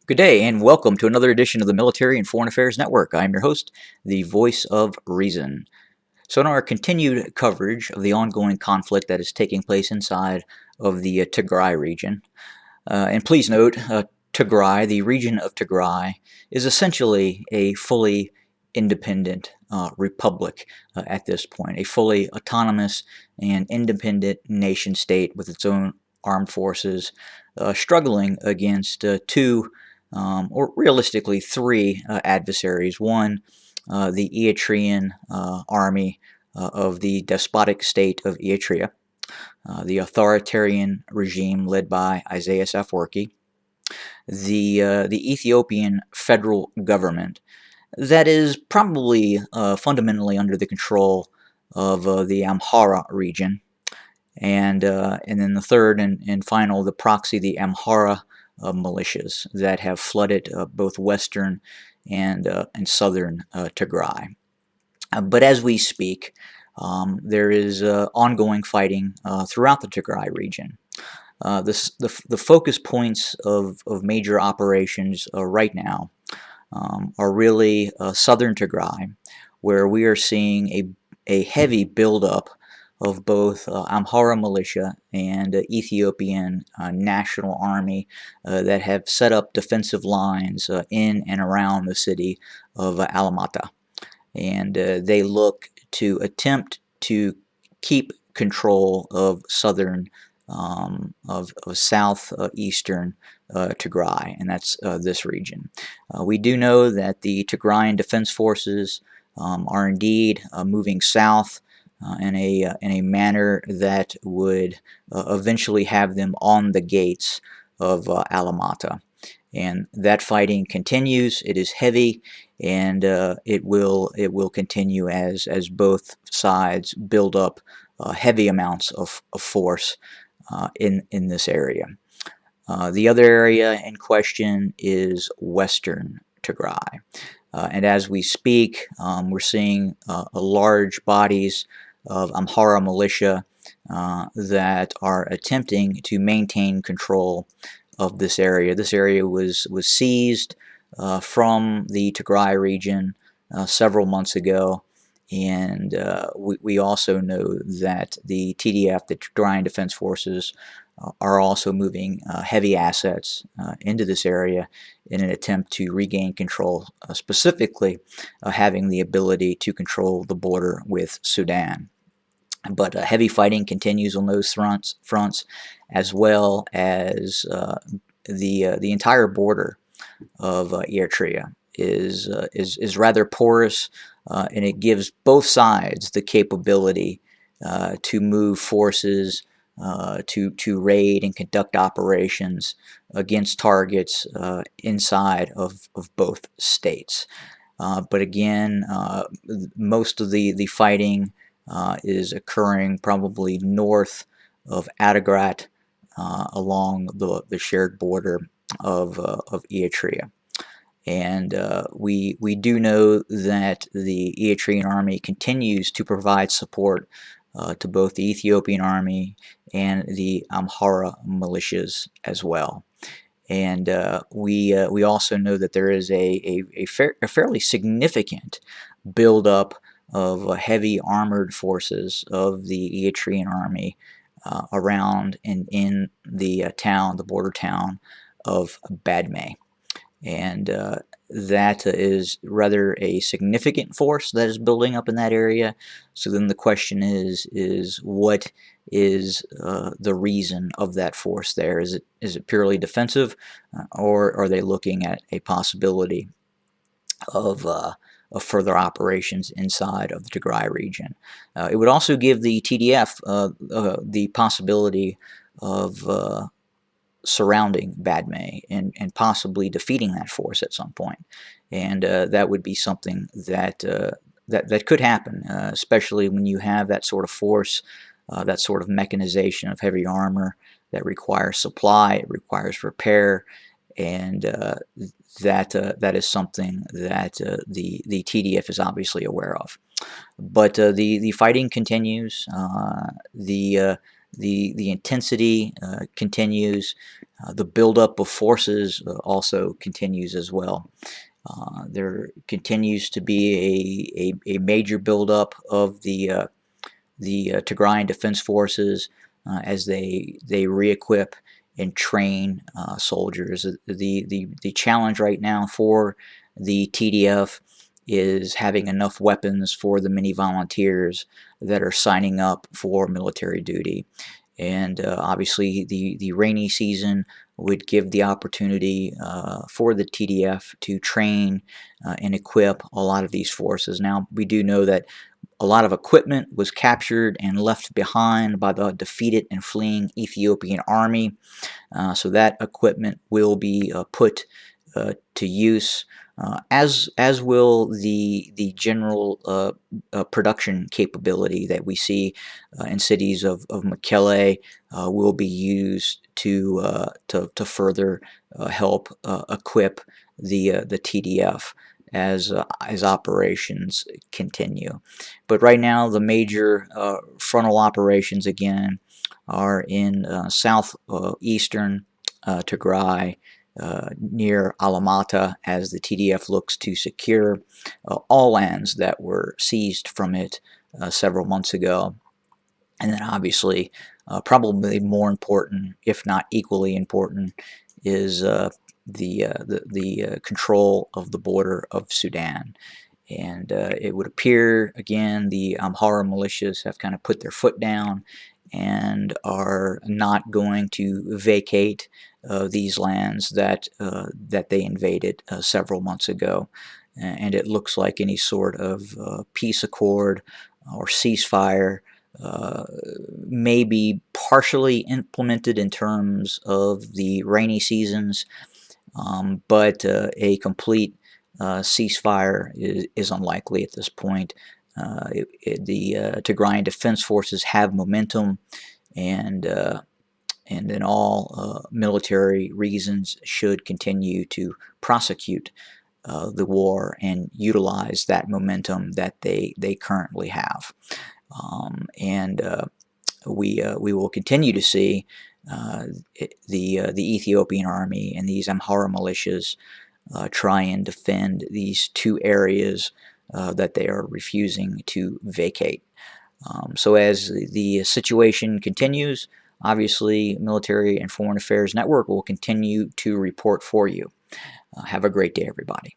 Good day, and welcome to another edition of the Military and Foreign Affairs Network. I'm your host, the voice of reason. So, in our continued coverage of the ongoing conflict that is taking place inside of the Tigray region, and please note, Tigray, the region of Tigray, is essentially a fully independent republic at this point, a fully autonomous and independent nation state with its own armed forces, struggling against or realistically three adversaries. One, the Eritrean army of the despotic state of Eritrea, the authoritarian regime led by Isaias Afwerki, the Ethiopian federal government that is probably fundamentally under the control of the Amhara region, and then the third and final, the proxy, the Amhara militias that have flooded both western and southern Tigray. But as we speak, there is ongoing fighting throughout the Tigray region. The focus points of major operations right now are really southern Tigray, where we are seeing a heavy buildup of both Amhara militia and Ethiopian National Army that have set up defensive lines in and around the city of Alamata. And they look to attempt to keep control of southern, of southeastern Tigray, and that's this region. We do know that the Tigrayan Defense Forces are indeed moving south in a manner that would eventually have them on the gates of Alamata. And that fighting continues. It is heavy, and it will continue as both sides build up heavy amounts of force in this area. The other area in question is Western Tigray. And as we speak, we're seeing large bodies of Amhara militia that are attempting to maintain control of this area. This area was seized from the Tigray region several months ago, and we also know that the TDF, the Tigrayan Defense Forces, are also moving heavy assets into this area in an attempt to regain control, specifically having the ability to control the border with Sudan. But heavy fighting continues on those fronts, as well as the entire border of Eritrea is rather porous, and it gives both sides the capability to move forces, to raid and conduct operations against targets inside of both states. But again, most of the fighting is occurring probably north of Adigrat, along the shared border of Eritrea. And we do know that the Eritrean army continues to provide support to both the Ethiopian army and the Amhara militias as well. And we also know that there is a fairly significant buildup of heavy armored forces of the Eritrean army around and in the the border town of Badme. And that is rather a significant force that is building up in that area. So then the question is what is the reason of that force there? Is it purely defensive, or are they looking at a possibility of further operations inside of the Tigray region? It would also give the TDF the possibility of surrounding Badme and possibly defeating that force at some point. And that would be something that could happen, especially when you have that sort of force, that sort of mechanization of heavy armor that requires supply, it requires repair, and that is something that the TDF is obviously aware of. But the fighting continues. The intensity continues. The buildup of forces also continues as well. There continues to be a major buildup of the Tigrayan Defense Forces as they re-equip and train soldiers. The challenge right now for the TDF is having enough weapons for the many volunteers that are signing up for military duty. And obviously the rainy season would give the opportunity for the TDF to train and equip a lot of these forces. Now, we do know that a lot of equipment was captured and left behind by the defeated and fleeing Ethiopian army. So that equipment will be put to use, as will the general production capability that we see in cities of Mekelle will be used to further help equip the TDF as operations continue. But right now, the major frontal operations again are in southeastern Tigray, near Alamata, as the TDF looks to secure all lands that were seized from it several months ago. And then obviously, probably more important, if not equally important, is the control of the border of Sudan. And it would appear, again, the Amhara militias have kind of put their foot down and are not going to vacate these lands that they invaded several months ago. And it looks like any sort of peace accord or ceasefire uh, may be partially implemented in terms of the rainy seasons, but a complete ceasefire is unlikely at this point. The Tigrayan Defense Forces have momentum, and in all military reasons should continue to prosecute the war and utilize that momentum that they currently have. And we will continue to see the Ethiopian army and these Amhara militias try and defend these two areas that they are refusing to vacate. So as the situation continues, obviously Military and Foreign Affairs Network will continue to report for you. Have a great day, everybody.